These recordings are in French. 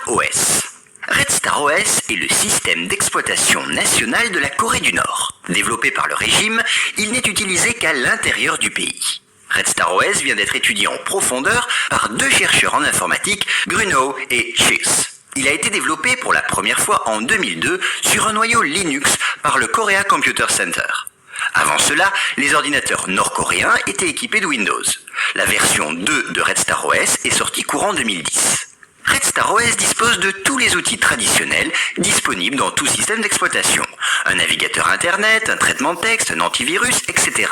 Star OS. Red Star OS est le système d'exploitation national de la Corée du Nord. Développé par le régime, il n'est utilisé qu'à l'intérieur du pays. Red Star OS vient d'être étudié en profondeur par deux chercheurs en informatique, Grunow et Schiss. Il a été développé pour la première fois en 2002 sur un noyau Linux par le Korea Computer Center. Avant cela, les ordinateurs nord-coréens étaient équipés de Windows. La version 2 de Red Star OS est sortie courant 2010. Red Star OS dispose de tous les outils traditionnels disponibles dans tout système d'exploitation. Un navigateur internet, un traitement de texte, un antivirus, etc.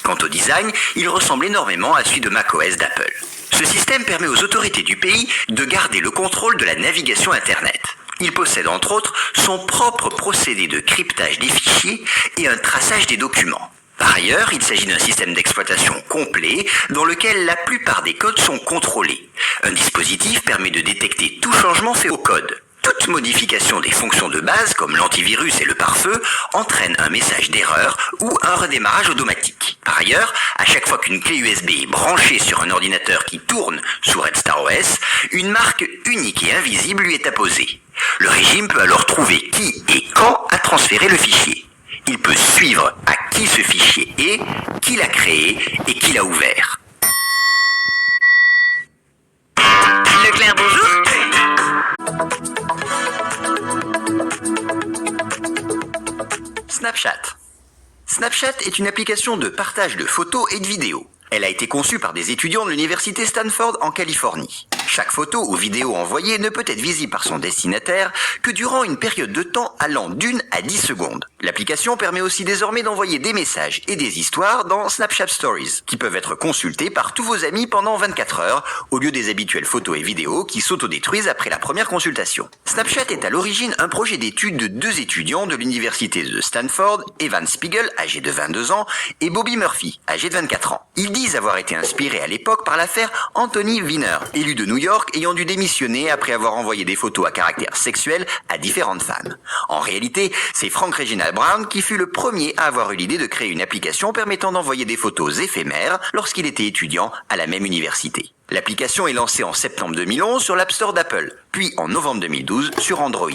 Quant au design, il ressemble énormément à celui de macOS d'Apple. Ce système permet aux autorités du pays de garder le contrôle de la navigation internet. Il possède entre autres son propre procédé de cryptage des fichiers et un traçage des documents. Par ailleurs, il s'agit d'un système d'exploitation complet dans lequel la plupart des codes sont contrôlés. Un dispositif permet de détecter tout changement fait au code. Toute modification des fonctions de base, comme l'antivirus et le pare-feu, entraîne un message d'erreur ou un redémarrage automatique. Par ailleurs, à chaque fois qu'une clé USB est branchée sur un ordinateur qui tourne sous Red Star OS, une marque unique et invisible lui est apposée. Le régime peut alors trouver qui et quand a transféré le fichier. Il peut suivre à qui ce fichier est, qui l'a créé et qui l'a ouvert. Leclerc, bonjour. Snapchat. Snapchat est une application de partage de photos et de vidéos. Elle a été conçue par des étudiants de l'université Stanford en Californie. Chaque photo ou vidéo envoyée ne peut être visible par son destinataire que durant une période de temps allant d'1 à 10 secondes. L'application permet aussi désormais d'envoyer des messages et des histoires dans Snapchat Stories, qui peuvent être consultés par tous vos amis pendant 24 heures, au lieu des habituelles photos et vidéos qui s'autodétruisent après la première consultation. Snapchat est à l'origine un projet d'étude de deux étudiants de l'université de Stanford, Evan Spiegel, âgé de 22 ans, et Bobby Murphy, âgé de 24 ans. Ils disent avoir été inspirés à l'époque par l'affaire Anthony Weiner, élu de New York ayant dû démissionner après avoir envoyé des photos à caractère sexuel à différentes femmes. En réalité, c'est Frank Reginald Brown qui fut le premier à avoir eu l'idée de créer une application permettant d'envoyer des photos éphémères lorsqu'il était étudiant à la même université. L'application est lancée en septembre 2011 sur l'App Store d'Apple, puis en novembre 2012 sur Android.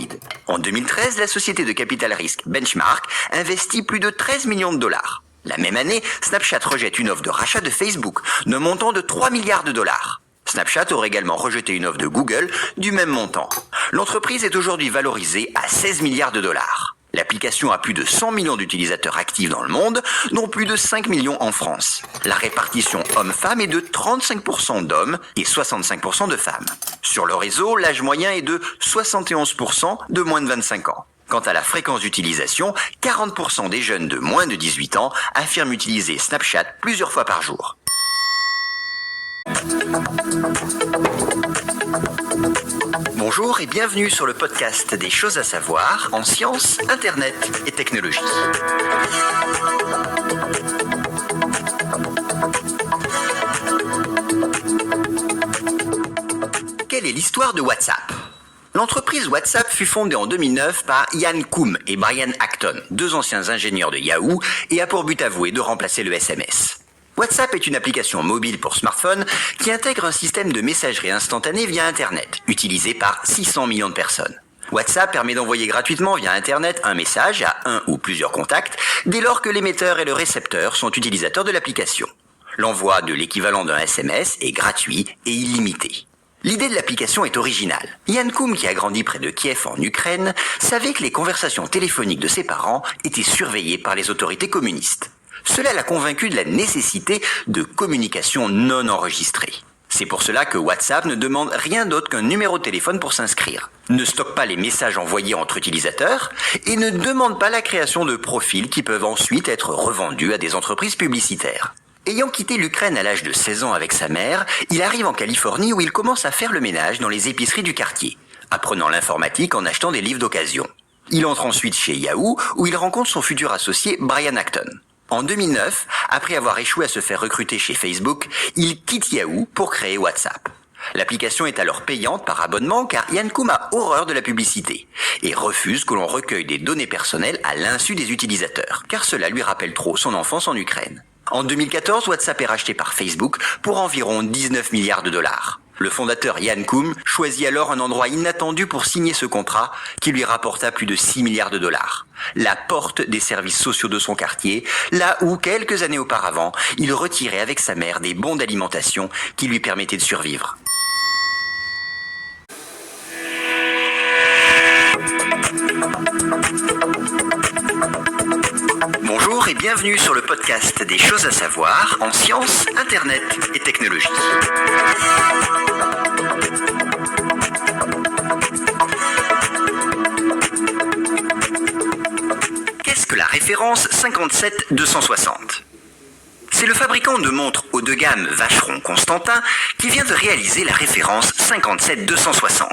En 2013, la société de capital risque Benchmark investit plus de 13 millions de dollars. La même année, Snapchat rejette une offre de rachat de Facebook d'un montant de 3 milliards de dollars. Snapchat aurait également rejeté une offre de Google du même montant. L'entreprise est aujourd'hui valorisée à 16 milliards de dollars. L'application a plus de 100 millions d'utilisateurs actifs dans le monde, dont plus de 5 millions en France. La répartition homme-femme est de 35% d'hommes et 65% de femmes. Sur le réseau, l'âge moyen est de 71% de moins de 25 ans. Quant à la fréquence d'utilisation, 40% des jeunes de moins de 18 ans affirment utiliser Snapchat plusieurs fois par jour. Bonjour et bienvenue sur le podcast des choses à savoir en sciences, internet et technologie. Quelle est l'histoire de WhatsApp ? L'entreprise WhatsApp fut fondée en 2009 par Ian Koum et Brian Acton, deux anciens ingénieurs de Yahoo, et a pour but avoué de remplacer le SMS. WhatsApp est une application mobile pour smartphone qui intègre un système de messagerie instantanée via Internet, utilisé par 600 millions de personnes. WhatsApp permet d'envoyer gratuitement via Internet un message à un ou plusieurs contacts dès lors que l'émetteur et le récepteur sont utilisateurs de l'application. L'envoi de l'équivalent d'un SMS est gratuit et illimité. L'idée de l'application est originale. Ian Koum, qui a grandi près de Kiev en Ukraine, savait que les conversations téléphoniques de ses parents étaient surveillées par les autorités communistes. Cela l'a convaincu de la nécessité de communication non enregistrée. C'est pour cela que WhatsApp ne demande rien d'autre qu'un numéro de téléphone pour s'inscrire, ne stocke pas les messages envoyés entre utilisateurs et ne demande pas la création de profils qui peuvent ensuite être revendus à des entreprises publicitaires. Ayant quitté l'Ukraine à l'âge de 16 ans avec sa mère, il arrive en Californie où il commence à faire le ménage dans les épiceries du quartier, apprenant l'informatique en achetant des livres d'occasion. Il entre ensuite chez Yahoo où il rencontre son futur associé Brian Acton. En 2009, après avoir échoué à se faire recruter chez Facebook, il quitte Yahoo pour créer WhatsApp. L'application est alors payante par abonnement car Ian Koum a horreur de la publicité et refuse que l'on recueille des données personnelles à l'insu des utilisateurs, car cela lui rappelle trop son enfance en Ukraine. En 2014, WhatsApp est racheté par Facebook pour environ 19 milliards de dollars. Le fondateur Yann Koum choisit alors un endroit inattendu pour signer ce contrat qui lui rapporta plus de 6 milliards de dollars. La porte des services sociaux de son quartier, là où, quelques années auparavant, il retirait avec sa mère des bons d'alimentation qui lui permettaient de survivre. Bonjour et bienvenue sur le podcast des choses à savoir en sciences, internet et technologie. Qu'est-ce que la référence 57260 ? C'est le fabricant de montres haut de gamme Vacheron Constantin qui vient de réaliser la référence 57260,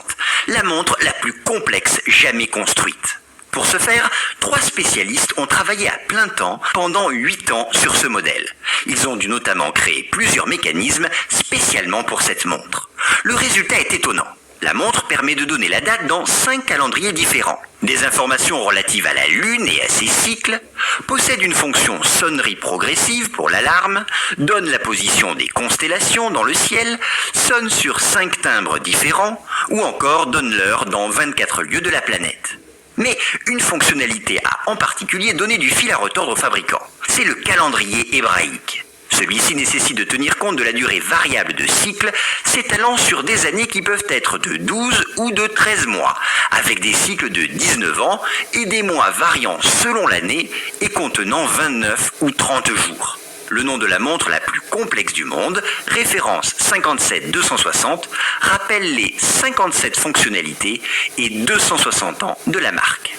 la montre la plus complexe jamais construite. Pour ce faire, 3 spécialistes ont travaillé à plein temps pendant 8 ans sur ce modèle. Ils ont dû notamment créer plusieurs mécanismes spécialement pour cette montre. Le résultat est étonnant. La montre permet de donner la date dans 5 calendriers différents. Des informations relatives à la Lune et à ses cycles, possède une fonction sonnerie progressive pour l'alarme, donne la position des constellations dans le ciel, sonne sur 5 timbres différents, ou encore donne l'heure dans 24 lieux de la planète. Mais une fonctionnalité a en particulier donné du fil à retordre au fabricant. C'est le calendrier hébraïque. Celui-ci nécessite de tenir compte de la durée variable de cycles, s'étalant sur des années qui peuvent être de 12 ou de 13 mois, avec des cycles de 19 ans et des mois variant selon l'année et contenant 29 ou 30 jours. Le nom de la montre la plus complexe du monde, référence 57260, rappelle les 57 fonctionnalités et 260 ans de la marque.